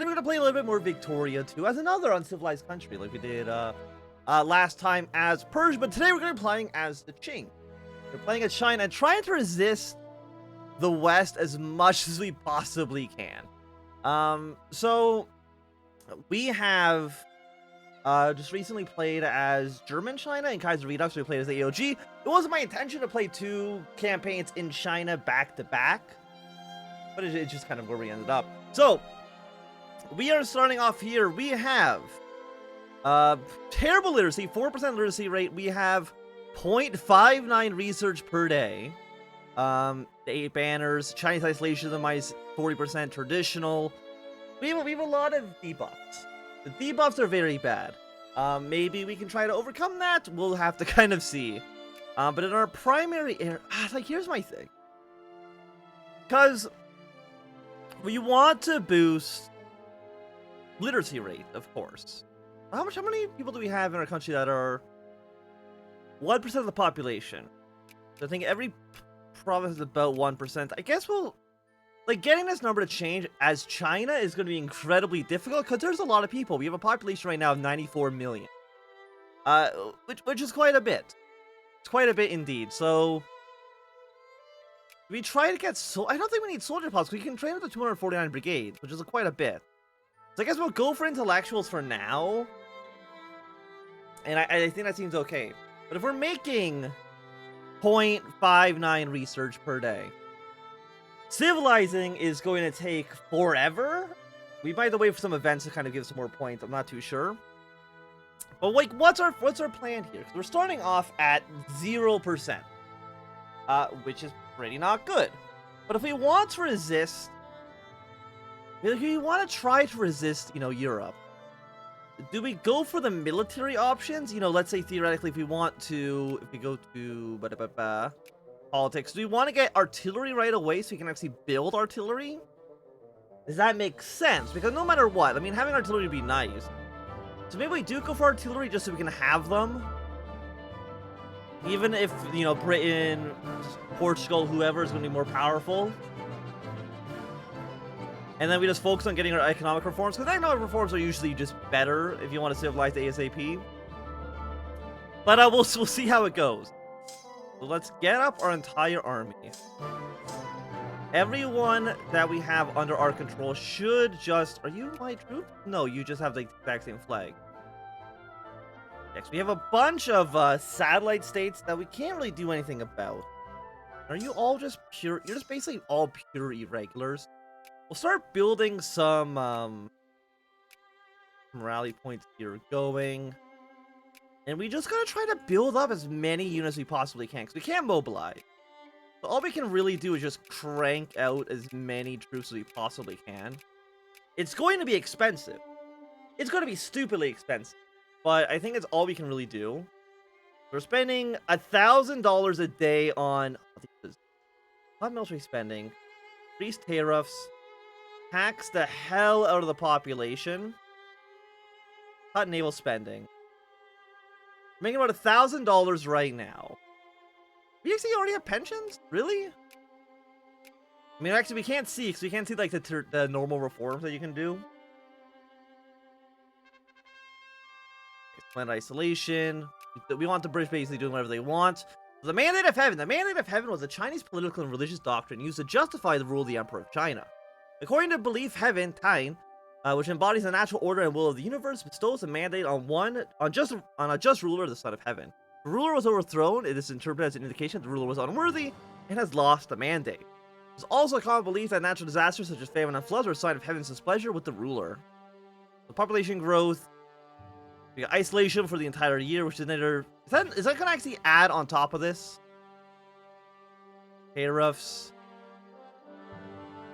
we're gonna play a little bit more Victoria too, as another uncivilized country, like we did last time as Persia. But today we're gonna be playing as the Qing. We're playing as China and trying to resist the West as much as we possibly can. So we have just recently played as German China and Kaiser Redux. So we played as the AOG. It wasn't my intention to play 2 campaigns in China back to back, but it's just kind of where we ended up. So we are starting off here. We have terrible literacy, 4% literacy rate. We have 0.59 research per day. The 8 banners, Chinese isolation, the minus 40%, traditional. We have a lot of debuffs. The debuffs are very bad. Maybe we can try to overcome that. We'll have to kind of see. But in our primary area, like, here's my thing. Because we want to boost literacy rate, of course. How many people do we have in our country that are 1% of the population? So I think every province is about 1%. I guess we'll, like, getting this number to change as China is going to be incredibly difficult because there's a lot of people. We have a population right now of 94 million, which is quite a bit. It's quite a bit indeed. So we try to get I don't think we need soldier pods. We can train up to 249 brigades, which is quite a bit. So I guess we'll go for intellectuals for now, and I think that seems okay. But if we're making 0.59 research per day, civilizing is going to take forever. We might have to wait for some events to kind of give some more points. I'm not too sure. But like, what's our plan here? 'Cause we're starting off at 0%, which is pretty not good. But if we want to resist, if we want to try to resist, Europe, do we go for the military options? Let's say theoretically, if we go to politics, do we want to get artillery right away so we can actually build artillery? Does that make sense? Because no matter what, I mean, having artillery would be nice. So maybe we do go for artillery just so we can have them. Even if, Britain, Portugal, whoever is going to be more powerful. And then we just focus on getting our economic reforms, because economic reforms are usually just better if you want to civilize ASAP. But we'll see how it goes. So let's get up our entire army. Everyone that we have under our control should just... Are you my troop? No, you just have the exact same flag. Next, we have a bunch of satellite states that we can't really do anything about. Are you all just pure... You're just basically all pure irregulars. We'll start building some rally points here going. And we just gotta try to build up as many units as we possibly can, because we can't mobilize. So all we can really do is just crank out as many troops as we possibly can. It's going to be expensive. It's going to be stupidly expensive. But I think it's all we can really do. We're spending $1,000 a day on... What military spending? Increase tariffs. Tax the hell out of the population. Cut naval spending. We're making about $1,000 right now. We actually already have pensions? Really? I mean, actually, we can't see, because we can't see, like, the normal reforms that you can do. Land isolation. We want the British basically doing whatever they want. So the Mandate of Heaven. The Mandate of Heaven was a Chinese political and religious doctrine used to justify the rule of the Emperor of China. According to belief, Heaven, Tain, which embodies the natural order and will of the universe, bestows a mandate on a just ruler, the Son of Heaven. The ruler was overthrown. It is interpreted as an indication that the ruler was unworthy and has lost the mandate. There's also a common belief that natural disasters such as famine and floods are a sign of Heaven's displeasure with the ruler. The population growth. We got isolation for the entire year, which is another... Is that going to actually add on top of this? Tariffs.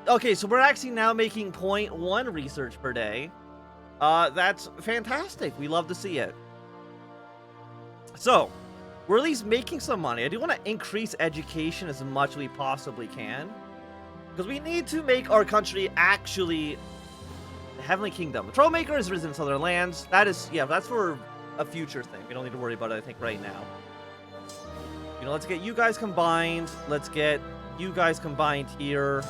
Okay, so we're actually now making 0.1 research per day. That's fantastic. We love to see it. So, we're at least making some money. I do want to increase education as much as we possibly can, because we need to make our country actually the Heavenly Kingdom. The Troublemaker is risen in southern lands. That is, yeah, that's for a future thing. We don't need to worry about it, I think, right now. Let's get you guys combined. Let's get you guys combined here.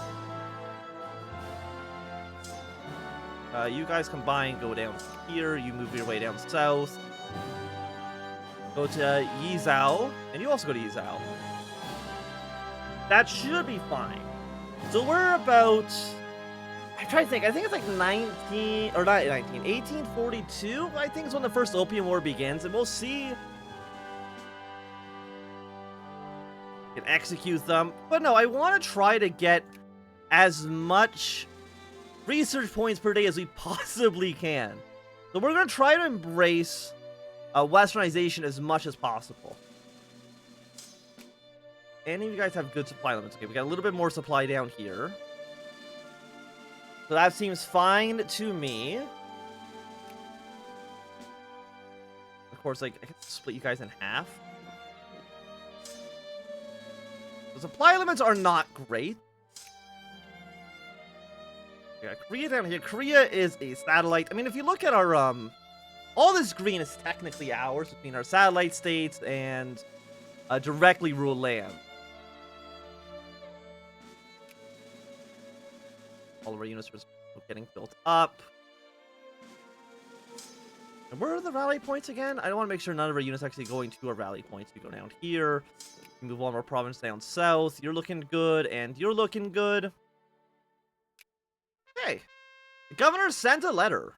You guys combine, go down here. You move your way down south. Go to Yizhao, and you also go to Yizhao. That should be fine. So we're about... I'm trying to think. I think it's like 1842, I think is when the first Opium War begins, and we'll see. You can execute them. But no, I want to try to get as much research points per day as we possibly can. So we're going to try to embrace westernization as much as possible. Any of you guys have good supply limits? Okay, we got a little bit more supply down here. So that seems fine to me. Of course, like, I can split you guys in half. The supply limits are not great. We got Korea down here. Korea is a satellite. I mean, if you look at our, all this green is technically ours between our satellite states and directly ruled land. All of our units are getting built up. And where are the rally points again? I want to make sure none of our units actually going to our rally points. We go down here. We move one of our province down south. You're looking good, and you're looking good. Hey, the governor sent a letter.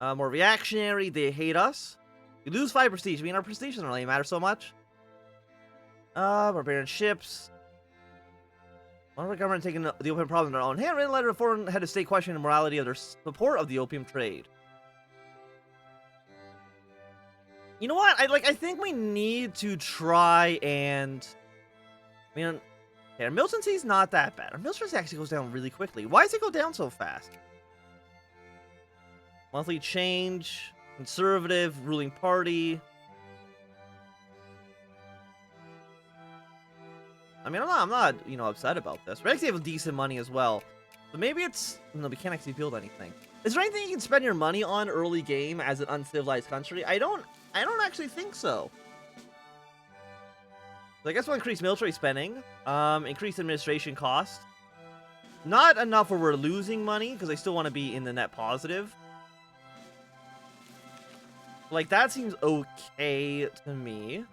More reactionary. They hate us. We lose 5 prestige. I mean, our prestige doesn't really matter so much. Barbarian ships. One of our government taking the opium problem in their own hand, written letter to foreign head of state questioning the morality of their support of the opium trade. You know what? I think we need to try and... I mean, yeah, our militancy is not that bad. Our militancy actually goes down really quickly. Why does it go down so fast? Monthly change, conservative, ruling party. I mean, I'm not, you know, upset about this. We actually have decent money as well. But maybe it's... No, we can't actually build anything. Is there anything you can spend your money on early game as an uncivilized country? I don't actually think so. So I guess we'll increase military spending. Increase administration cost. Not enough where we're losing money, because I still want to be in the net positive. Like, that seems okay to me.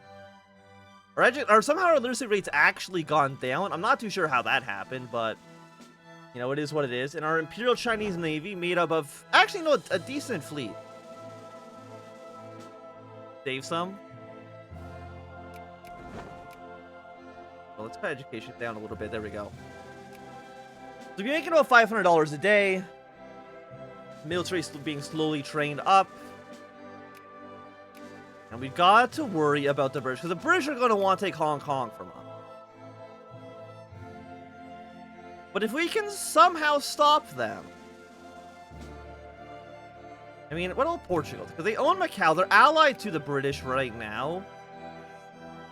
Or somehow our literacy rate's actually gone down. I'm not too sure how that happened, but... You know, it is what it is. And our Imperial Chinese Navy made up of... Actually, no, a decent fleet. Save some. Well, let's cut education down a little bit. There we go. So we're making about $500 a day. Military being slowly trained up. And we got to worry about the British, because the British are going to want to take Hong Kong from us. But if we can somehow stop them... I mean, what about Portugal? Because they own Macau. They're allied to the British right now.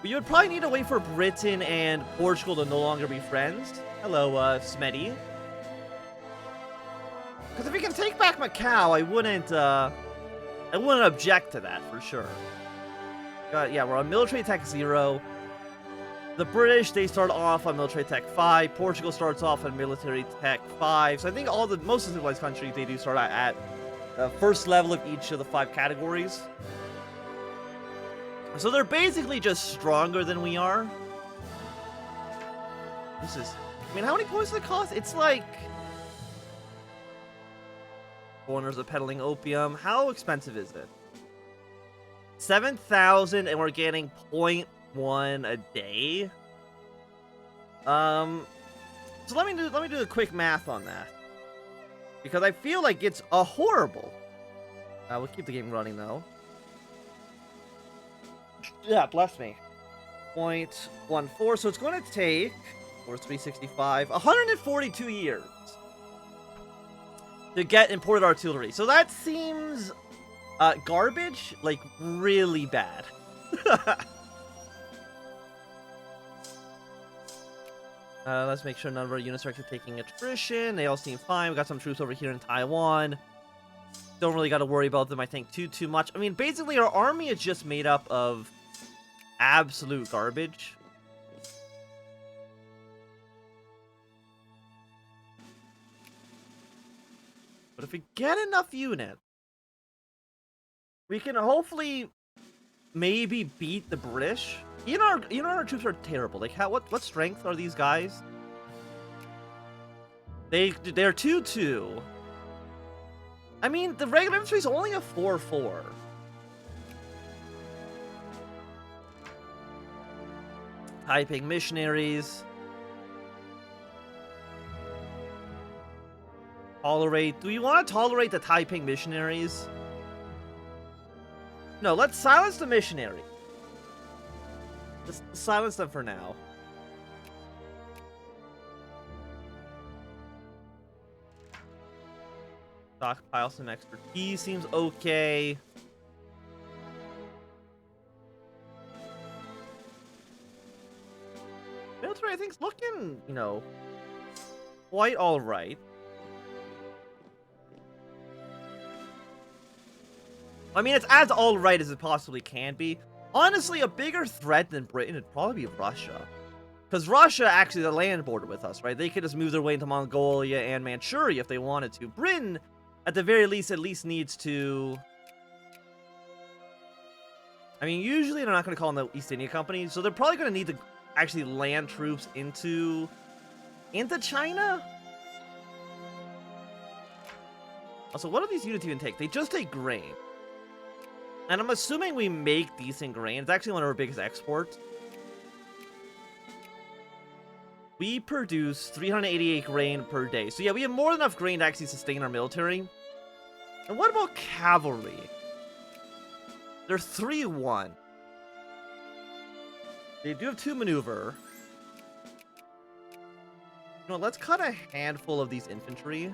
But you would probably need to wait for Britain and Portugal to no longer be friends. Hello, Smetty. Because if we can take back Macau, I wouldn't object to that, for sure. Yeah, we're on military tech 0. The British, they start off on military tech 5. Portugal starts off on military tech 5. So I think most of the civilized countries, they do start at the first level of each of the 5 categories. So they're basically just stronger than we are. This is... I mean, how many points does it cost? It's like... Foreigners are peddling opium. How expensive is it? 7,000, and we're getting 0.1 a day. So let me do a quick math on that, because I feel like it's a horrible. We'll keep the game running though. Yeah, bless me. 0.14. So it's going to take, or 365, 142 years to get imported artillery. So that seems garbage, like really bad. Let's make sure none of our units are actually taking attrition. They all seem fine. We got some troops over here in Taiwan. Don't really got to worry about them, I think, too much. I mean, basically, our army is just made up of absolute garbage. But if we get enough units, we can hopefully maybe beat the British. Our troops are terrible. Like, what strength are these guys? They're 2-2. I mean, the regular infantry is only a 4-4. Taiping missionaries. Tolerate. Do we want to tolerate the Taiping missionaries? No, let's silence the missionary. Let's silence them for now. Stockpile some expertise seems okay. Military, I think, is looking, quite alright. I mean, it's as alright as it possibly can be. Honestly, a bigger threat than Britain would probably be Russia. Because Russia actually is a land border with us, right? They could just move their way into Mongolia and Manchuria if they wanted to. Britain, at the very least, needs to... I mean, usually they're not going to call in the East India Company, so they're probably going to need to actually land troops into China? Also, what do these units even take? They just take grain. And I'm assuming we make decent grain. It's actually one of our biggest exports. We produce 388 grain per day. So yeah, we have more than enough grain to actually sustain our military. And what about cavalry? They're 3-1. They do have 2 maneuver. Let's cut a handful of these infantry.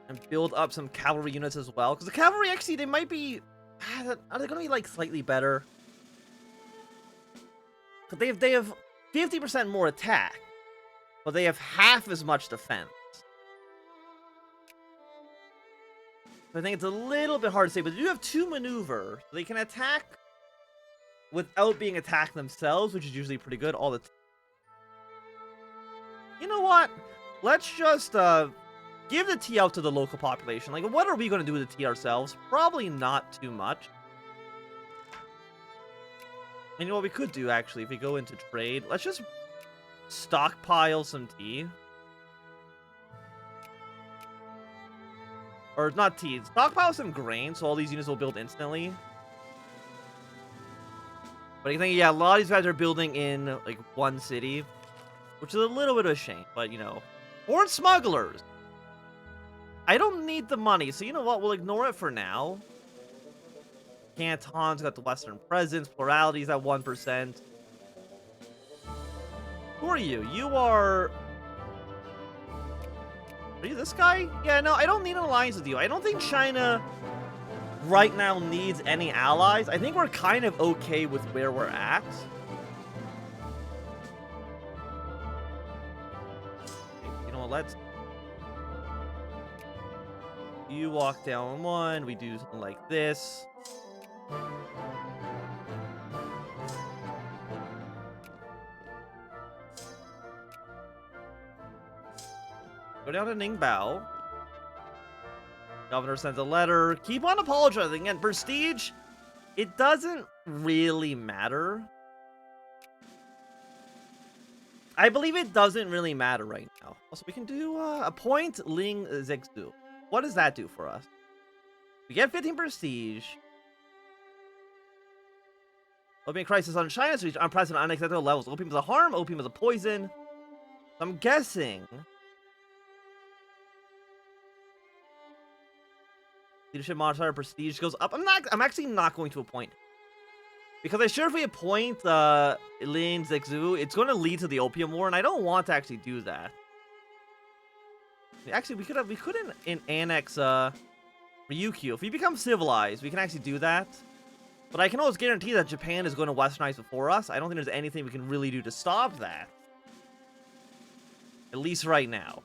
And build up some cavalry units as well. Because the cavalry, actually, they might be... Are they going to be, like, slightly better? Because they have 50% more attack. But they have half as much defense. So I think it's a little bit hard to say. But they do have 2 maneuver. So they can attack without being attacked themselves, which is usually pretty good all the time. You know what? Let's just... give the tea out to the local population. Like, what are we going to do with the tea ourselves? Probably not too much. And you know what we could do, actually, if we go into trade? Let's just stockpile some tea. Or not tea. Stockpile some grain, so all these units will build instantly. But I think, yeah, a lot of these guys are building in, like, one city. Which is a little bit of a shame, but, Foreign smugglers! I don't need the money, so you know what? We'll ignore it for now. Canton's got the Western presence. Plurality's at 1%. Who are you? You are... Are you this guy? Yeah, no, I don't need an alliance with you. I don't think China right now needs any allies. I think we're kind of okay with where we're at. You know what? Let's... You walk down 1, we do something like this. Go down to Ningbao. Governor sends a letter. Keep on apologizing. And prestige, it doesn't really matter. I believe it doesn't really matter right now. Also, we can do appoint Ling Zexu. What does that do for us? We get 15 prestige. Opium crisis on China, so unprecedented, unacceptable levels. Opium is a harm, opium is a poison. I'm guessing. Leadership modifier prestige goes up. I'm actually not going to appoint. Because I'm sure if we appoint Lin Zexu, it's going to lead to the Opium War, and I don't want to actually do that. Actually, we could annex Ryukyu. If we become civilized, we can actually do that. But I can always guarantee that Japan is going to westernize before us. I don't think there's anything we can really do to stop that. At least right now.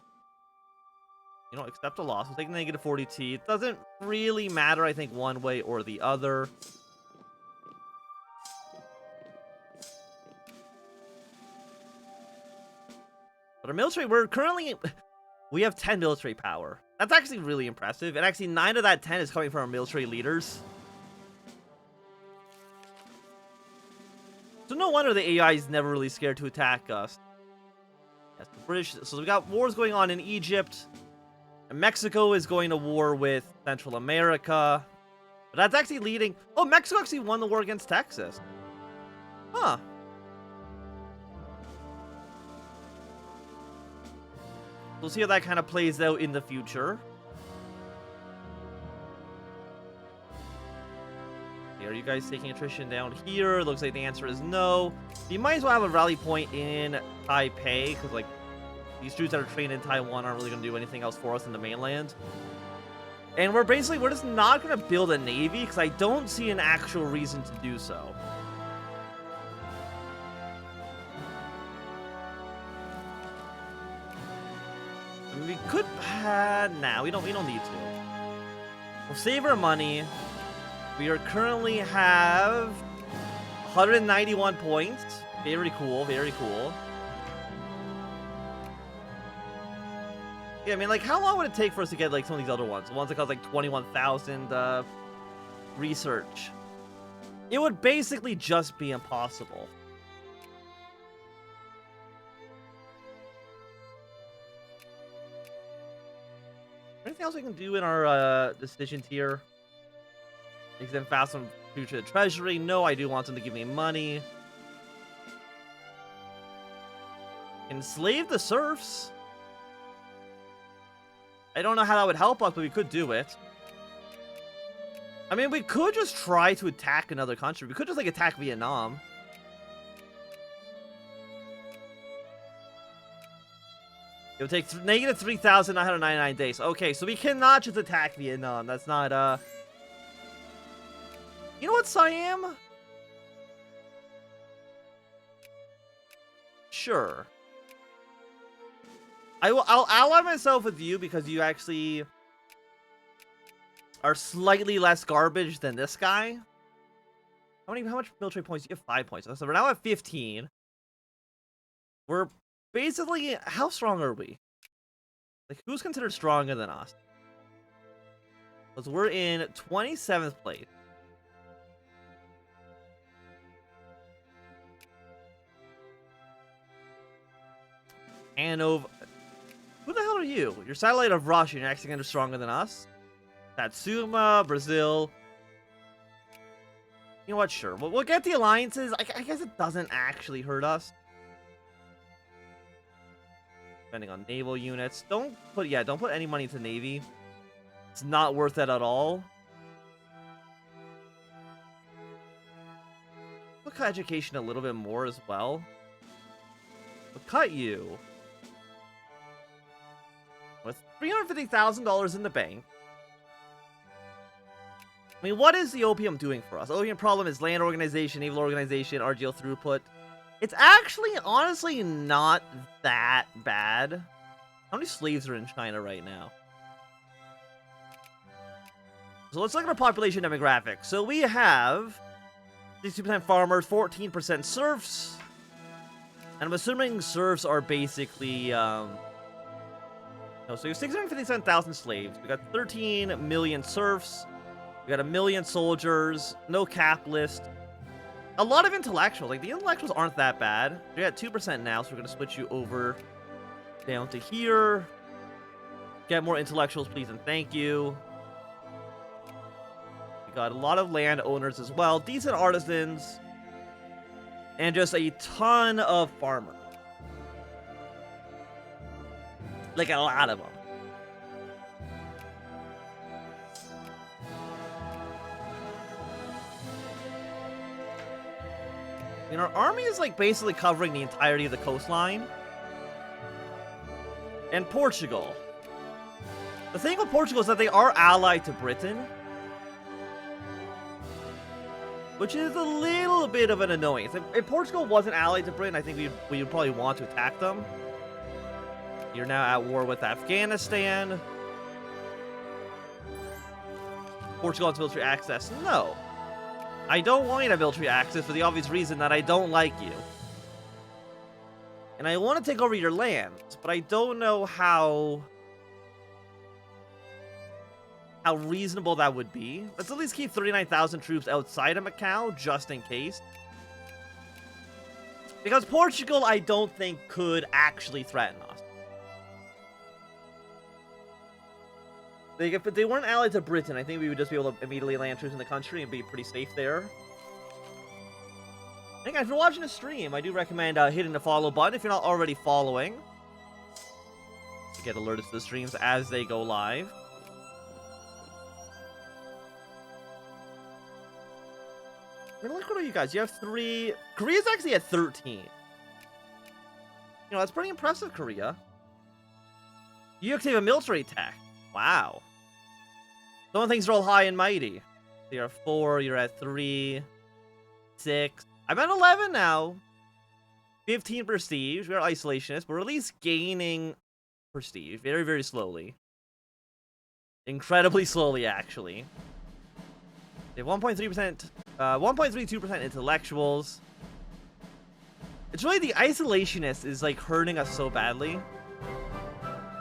Accept a loss. We'll take negative 40T. It doesn't really matter, I think, one way or the other. But our military, we're currently... We have 10 military power. That's actually really impressive. And actually, 9 of that 10 is coming from our military leaders. So no wonder the AI is never really scared to attack us. Yes, the British... So we got wars going on in Egypt. And Mexico is going to war with Central America. But that's actually leading... Oh, Mexico actually won the war against Texas. Huh. We'll see how that kind of plays out in the future. Okay, are you guys taking attrition down here? Looks like the answer is no. You might as well have a rally point in Taipei, because, like, these troops that are trained in Taiwan aren't really going to do anything else for us in the mainland. And we're just not going to build a navy, because I don't see an actual reason to do so. I mean, we could... nah, we don't need to. We'll save our money. We are currently have 191 points. Very cool, very cool. Yeah, I mean, like, how long would it take for us to get, like, some of these other ones? The ones that cost, like, 21,000 research. It would basically just be impossible. Anything else we can do in our decisions here? Exempt fast from future to the treasury. No, I do want them to give me money. Enslave the serfs. I don't know how that would help us, but we could do it. I mean, we could just try to attack another country. We could just, like, attack Vietnam. It would take negative 3,999 days. Okay, so we cannot just attack Vietnam. That's not, You know what, Siam? Sure. I'll ally myself with you because you actually are slightly less garbage than this guy. How much military points? You have 5 points. So we're now at 15. We're basically, how strong are we? Like, who's considered stronger than us? Because we're in 27th place. Hanover. Who the hell are you? You're satellite of Russia. You're actually kind of stronger than us. Satsuma, Brazil. You know what? Sure. We'll get the alliances. I guess it doesn't actually hurt us. Depending on naval units. Don't put any money into Navy. It's not worth it at all. We'll cut education a little bit more as well. We'll cut you with $350,000 in the bank. I mean, what is the opium doing for us? Opium problem is land organization, naval organization, RGL throughput. It's actually, honestly, not that bad. How many slaves are in China right now? So let's look at our population demographics. So we have 60% farmers, 14% serfs. And I'm assuming serfs are basically, no, so we have 657,000 slaves. We got 13 million serfs. We got 1 million soldiers. No cap list. A lot of intellectuals. Like, the intellectuals aren't that bad. You're at 2% now, so we're going to switch you over down to here. Get more intellectuals, please, and thank you. We got a lot of landowners as well. Decent artisans. And just a ton of farmers. Like, a lot of them. And our army is, like, basically covering the entirety of the coastline. And Portugal. The thing with Portugal is that they are allied to Britain. Which is a little bit of an annoyance. If Portugal wasn't allied to Britain, I think we would probably want to attack them. You're now at war with Afghanistan. Portugal wants military access. No. I don't want you to have military access for the obvious reason that I don't like you. And I want to take over your lands, but I don't know how reasonable that would be. Let's at least keep 39,000 troops outside of Macau, just in case. Because Portugal, I don't think, could actually threaten us. If they weren't allied to Britain, I think we would just be able to immediately land troops in the country and be pretty safe there. Hey guys, if you're watching the stream, I do recommend hitting the follow button if you're not already following, to get alerted to the streams as they go live. I mean, look at you guys. You have 3. Korea's actually at 13. You know, that's pretty impressive, Korea. You actually have a military tech. Wow. Some things roll high and mighty. You're at 4, you're at 3, 6. I'm at 11 now. 15 prestige. We're isolationists. We're at least gaining prestige. Very, very slowly. Incredibly slowly, actually. They have 1.3%, 1.32% intellectuals. It's really the isolationists is like hurting us so badly.